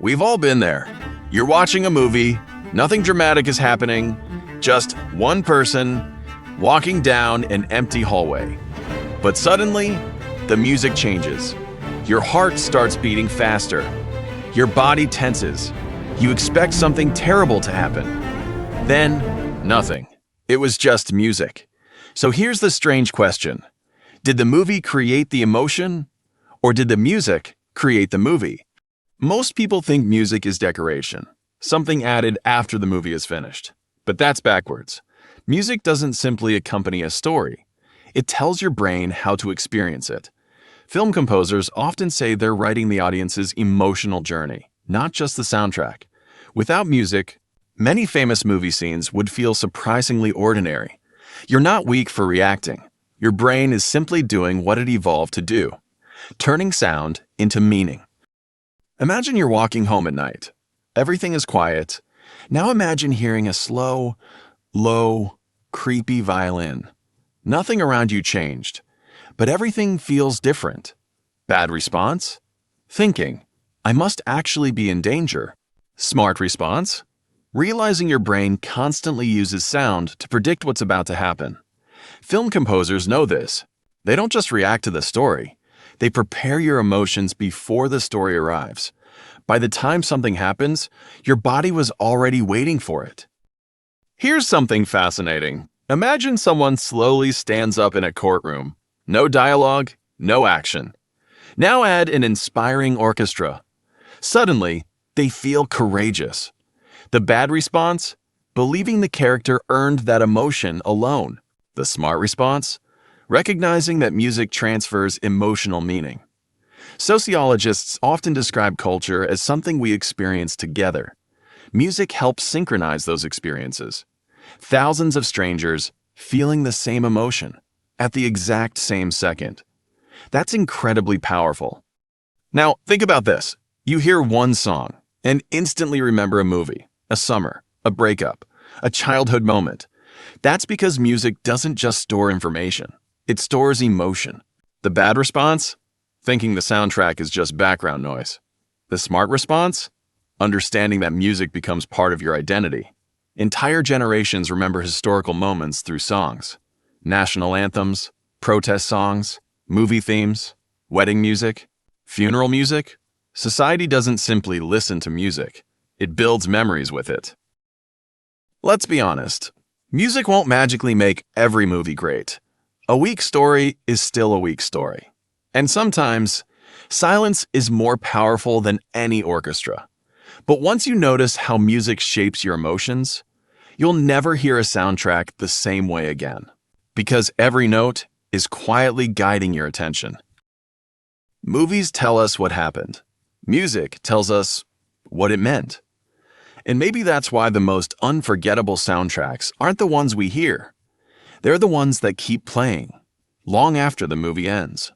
We've all been there. You're watching a movie, nothing dramatic is happening, just one person walking down an empty hallway. But suddenly, the music changes. Your heart starts beating faster. Your body tenses. You expect something terrible to happen. Then, nothing. It was just music. So here's the strange question. Did the movie create the emotion, or did the music create the movie? Most people think music is decoration, something added after the movie is finished. But that's backwards. Music doesn't simply accompany a story. It tells your brain how to experience it. Film composers often say they're writing the audience's emotional journey, not just the soundtrack. Without music, many famous movie scenes would feel surprisingly ordinary. You're not weak for reacting. Your brain is simply doing what it evolved to do, turning sound into meaning. Imagine you're walking home at night. Everything is quiet. Now imagine hearing a slow, low, creepy violin. Nothing around you changed, but everything feels different. Bad response? Thinking, I must actually be in danger. Smart response? Realizing your brain constantly uses sound to predict what's about to happen. Film composers know this. They don't just react to the story. They prepare your emotions before the story arrives. By the time something happens, your body was already waiting for it. Here's something fascinating. Imagine someone slowly stands up in a courtroom. No dialogue, no action. Now add an inspiring orchestra. Suddenly, they feel courageous. The bad response? Believing the character earned that emotion alone. The smart response? Recognizing that music transfers emotional meaning. Sociologists often describe culture as something we experience together. Music helps synchronize those experiences. Thousands of strangers feeling the same emotion at the exact same second. That's incredibly powerful. Now, think about this. You hear one song and instantly remember a movie, a summer, a breakup, a childhood moment. That's because music doesn't just store information. It stores emotion. The bad response? Thinking the soundtrack is just background noise. The smart response? Understanding that music becomes part of your identity. Entire generations remember historical moments through songs. National anthems, protest songs, movie themes, wedding music, funeral music. Society doesn't simply listen to music. It builds memories with it. Let's be honest. Music won't magically make every movie great. A weak story is still a weak story. And sometimes, silence is more powerful than any orchestra. But once you notice how music shapes your emotions, you'll never hear a soundtrack the same way again. Because every note is quietly guiding your attention. Movies tell us what happened. Music tells us what it meant. And maybe that's why the most unforgettable soundtracks aren't the ones we hear. They're the ones that keep playing, long after the movie ends.